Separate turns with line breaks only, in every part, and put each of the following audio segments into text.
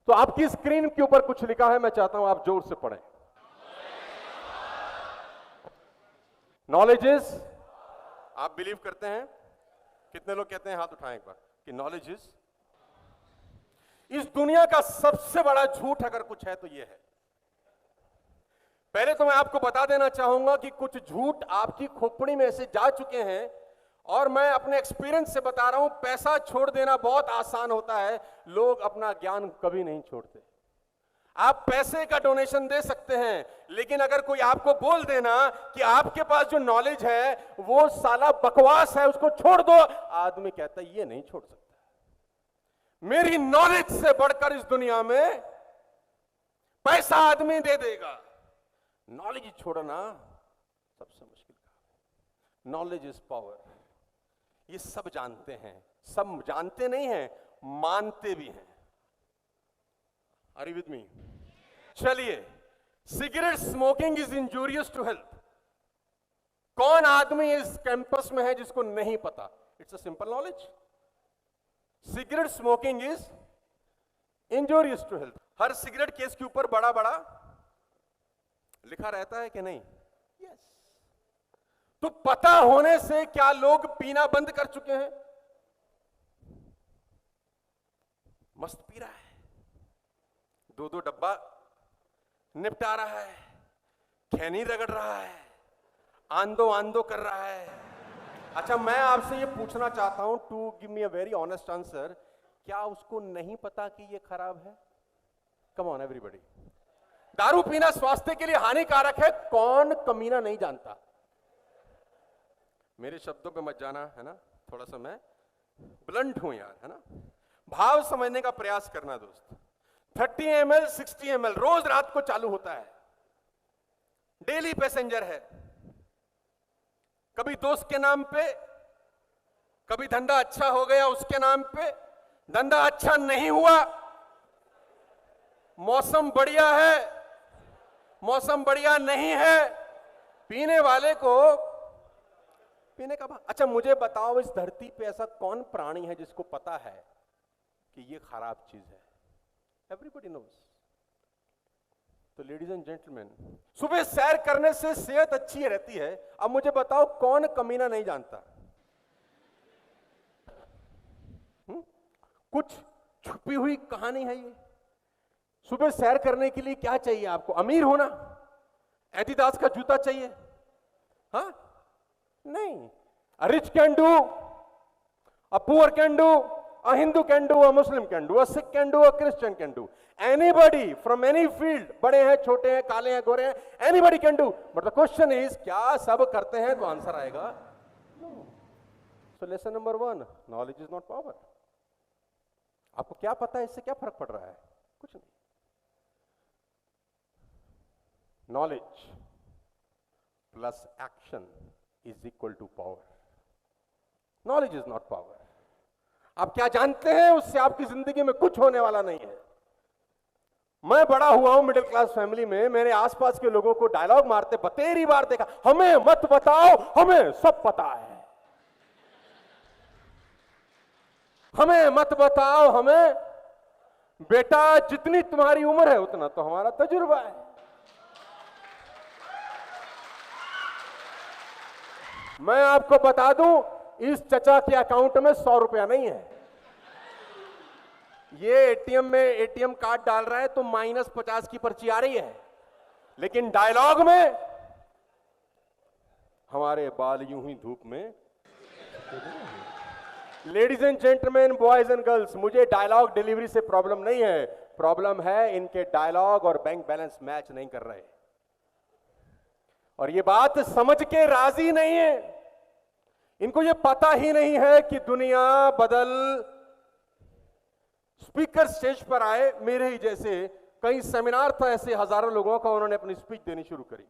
तो आपकी स्क्रीन के ऊपर कुछ लिखा है, मैं चाहता हूं आप जोर से पढ़ें। नॉलेज इज, आप बिलीव करते हैं? कितने लोग कहते हैं? हाथ उठाएं एक बार कि नॉलेज इज। इस दुनिया का सबसे बड़ा झूठ अगर कुछ है तो यह है। पहले तो मैं आपको बता देना चाहूंगा कि कुछ झूठ आपकी खोपड़ी में से जा चुके हैं, और मैं अपने एक्सपीरियंस से बता रहा हूं, पैसा छोड़ देना बहुत आसान होता है, लोग अपना ज्ञान कभी नहीं छोड़ते। आप पैसे का डोनेशन दे सकते हैं, लेकिन अगर कोई आपको बोल देना कि आपके पास जो नॉलेज है वो साला बकवास है, उसको छोड़ दो, आदमी कहता है ये नहीं छोड़ सकता। मेरी नॉलेज से बढ़कर इस दुनिया में पैसा आदमी दे देगा, नॉलेज छोड़ना सबसे मुश्किल काम। नॉलेज इज पावर, ये सब जानते हैं, सब जानते नहीं हैं, मानते भी हैं। Are you with me? चलिए, cigarette smoking is injurious to health. कौन आदमी इस कैंपस में है जिसको नहीं पता? It's a simple knowledge. Cigarette smoking is injurious to health. हर सिगरेट केस के ऊपर बड़ा बड़ा लिखा रहता है कि नहीं? यस। तो पता होने से क्या लोग पीना बंद कर चुके हैं? मस्त पी रहा है, 2-2 डब्बा निपटा रहा है, खैनी रगड़ रहा है, आंदो आंदो कर रहा है। अच्छा, मैं आपसे ये पूछना चाहता हूं, to give me a very honest answer, क्या उसको नहीं पता कि ये खराब है? Come on everybody. दारू पीना स्वास्थ्य के लिए हानिकारक है, कौन कमीना नहीं जानता? मेरे शब्दों पे मत जाना, है ना, थोड़ा सा मैं ब्लंट हूं यार, है ना। भाव समझने का प्रयास करना दोस्त। 30 ml 60 ml रोज रात को चालू होता है, डेली पैसेंजर है। कभी दोस्त के नाम पे, कभी धंधा अच्छा हो गया उसके नाम पे, धंधा अच्छा नहीं हुआ, मौसम बढ़िया है, मौसम बढ़िया नहीं है, पीने वाले को पीने का भाव। अच्छा मुझे बताओ, इस धरती पे ऐसा कौन प्राणी है जिसको पता है कि ये खराब चीज है? Everybody knows. तो लेडीज एंड जेंटलमैन, सुबह सैर करने से सेहत अच्छी रहती है। अब मुझे बताओ कौन कमीना नहीं जानता? कुछ छुपी हुई कहानी है ये। सुबह सैर करने के लिए क्या चाहिए आपको? अमीर होना? एडिडास का जूता चाहिए? हाँ नहीं। A rich can do, a poor can do, a Hindu can do, a Muslim can do, a Sikh can do, a Christian can do. Anybody from any field, बड़े हैं, छोटे हैं, काले हैं, गोरे हैं, anybody can do. But the question is, क्या सब करते हैं? तो आंसर आएगा no. So lesson number 1, knowledge is not power. आपको क्या पता है, इससे क्या फर्क पड़ रहा है? कुछ नहीं। Knowledge plus action is equal to power. Knowledge is not power. आप क्या जानते हैं उससे आपकी जिंदगी में कुछ होने वाला नहीं है। मैं बड़ा हुआ हूं मिडिल क्लास फैमिली में, मेरे आसपास के लोगों को डायलॉग मारते बतेरी बार देखा, हमें मत बताओ, हमें सब पता है। हमें मत बताओ, हमें। बेटा जितनी तुम्हारी उम्र है उतना तो हमारा तजुर्बा है। मैं आपको बता दूं, इस चचा के अकाउंट में 100 रुपया नहीं है। ये एटीएम में एटीएम कार्ड डाल रहा है तो -50 की पर्ची आ रही है, लेकिन डायलॉग में हमारे बाल यूं ही धूप में। Ladies and gentleman, boys and girls, मुझे डायलॉग डिलीवरी से प्रॉब्लम नहीं है, प्रॉब्लम है इनके डायलॉग और बैंक बैलेंस मैच नहीं कर रहे, और ये बात समझ के राजी नहीं है। इनको ये पता ही नहीं है कि दुनिया बदल। स्पीकर स्टेज पर आए, मेरे ही जैसे कई सेमिनार था ऐसे हजारों लोगों का, उन्होंने अपनी स्पीच देनी शुरू करी,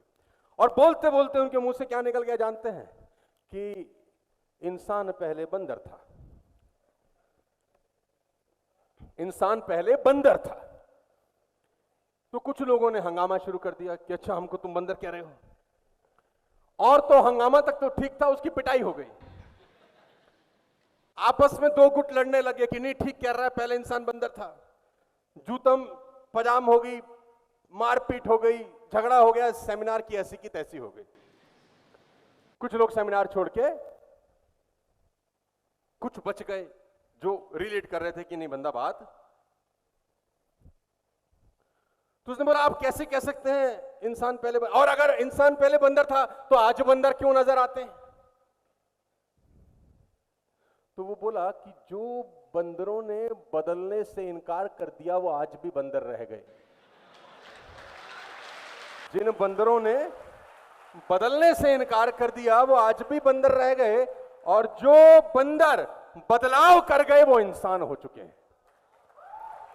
और बोलते बोलते उनके मुंह से क्या निकल गया जानते हैं? कि इंसान पहले बंदर था, इंसान पहले बंदर था। तो कुछ लोगों ने हंगामा शुरू कर दिया कि अच्छा हमको तुम बंदर कह रहे हो, और तो हंगामा तक तो ठीक था, उसकी पिटाई हो गई। आपस में 2 गुट लड़ने लगे कि नहीं ठीक कह रहा है, पहले इंसान बंदर था। जूतम पजाम हो गई, मारपीट हो गई, झगड़ा हो गया, सेमिनार की ऐसी की तैसी हो गई। कुछ लोग सेमिनार छोड़ के कुछ बच गए जो रिलेट कर रहे थे कि नहीं बंदा बात। तो उसने बोला आप कैसे कह सकते हैं इंसान पहले और अगर इंसान पहले बंदर था तो आज बंदर क्यों नजर आते हैं? तो वो बोला कि जो बंदरों ने बदलने से इनकार कर दिया वो आज भी बंदर रह गए। जिन बंदरों ने बदलने से इनकार कर दिया वो आज भी बंदर रह गए, और जो बंदर बदलाव कर गए वो इंसान हो चुके हैं।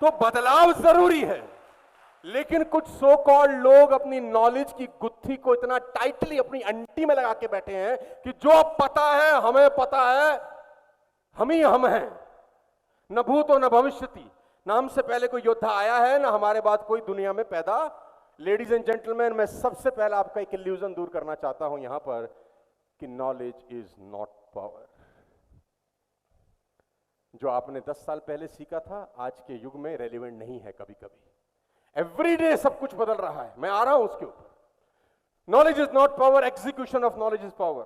तो बदलाव जरूरी है, लेकिन कुछ सो कॉल्ड लोग अपनी नॉलेज की गुत्थी को इतना टाइटली अपनी अंटी में लगा के बैठे हैं कि जो पता है हमें पता है, हम ही हम हैं, न भूतो न भविष्यति, ना हमसे पहले कोई योद्धा आया है ना हमारे बाद कोई दुनिया में पैदा। लेडीज एंड जेंटलमैन, मैं सबसे पहले आपका एक इल्यूजन दूर करना चाहता हूं यहां पर कि नॉलेज इज नॉट पावर। जो आपने 10 साल पहले सीखा था आज के युग में रेलिवेंट नहीं है। कभी कभी एवरीडे सब कुछ बदल रहा है, मैं आ रहा हूं उसके ऊपर। Knowledge is not power, execution of knowledge is power.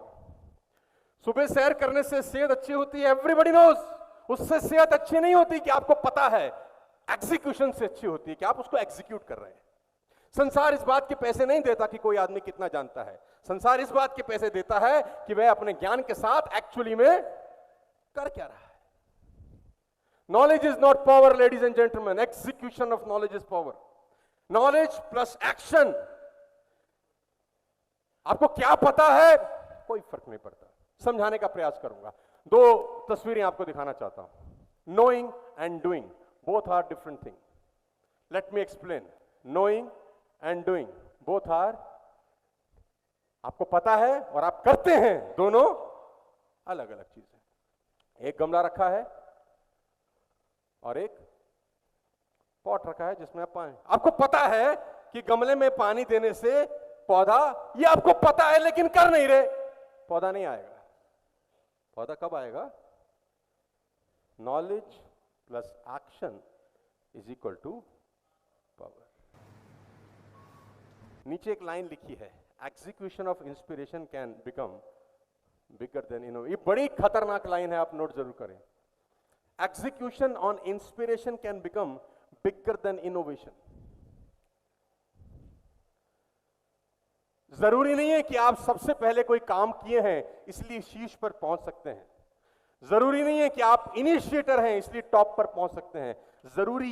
सुबह सैर करने से सेहत अच्छी होती है, एवरीबॉडी नोज। उससे सेहत अच्छी नहीं होती कि आपको पता है, एग्जीक्यूशन से अच्छी होती है कि आप उसको एग्जीक्यूट कर रहे हैं। संसार इस बात के पैसे नहीं देता कि कोई आदमी कितना जानता है, संसार इस बात के पैसे देता है कि वह अपने ज्ञान के साथ एक्चुअली में कर क्या रहा है। Knowledge is not power ladies and gentleman, execution of knowledge is power. Knowledge plus action. आपको क्या पता है कोई फर्क नहीं पड़ता, समझाने का प्रयास करूंगा। 2 तस्वीरें आपको दिखाना चाहता हूं। Knowing and doing, both are different thing. Let me explain. Knowing and doing both are, आपको पता है और आप करते हैं, दोनों अलग अलग चीजें। एक गमला रखा है और एक पॉट रखा है जिसमें आप पानी, आपको पता है कि गमले में पानी देने से पौधा, ये आपको पता है लेकिन कर नहीं रहे, पौधा नहीं आएगा। पौधा कब आएगा? Knowledge plus action is equal to power. नीचे एक लाइन लिखी है, execution of inspiration can become bigger than innovation. ये बड़ी खतरनाक लाइन है, आप नोट जरूर करें। Execution on inspiration can become bigger than innovation. जरूरी नहीं है कि आप सबसे पहले कोई काम किए हैं इसलिए शीर्ष पर पहुंच सकते हैं। जरूरी नहीं है कि आप इनिशिएटर हैं इसलिए टॉप पर पहुंच सकते हैं। जरूरी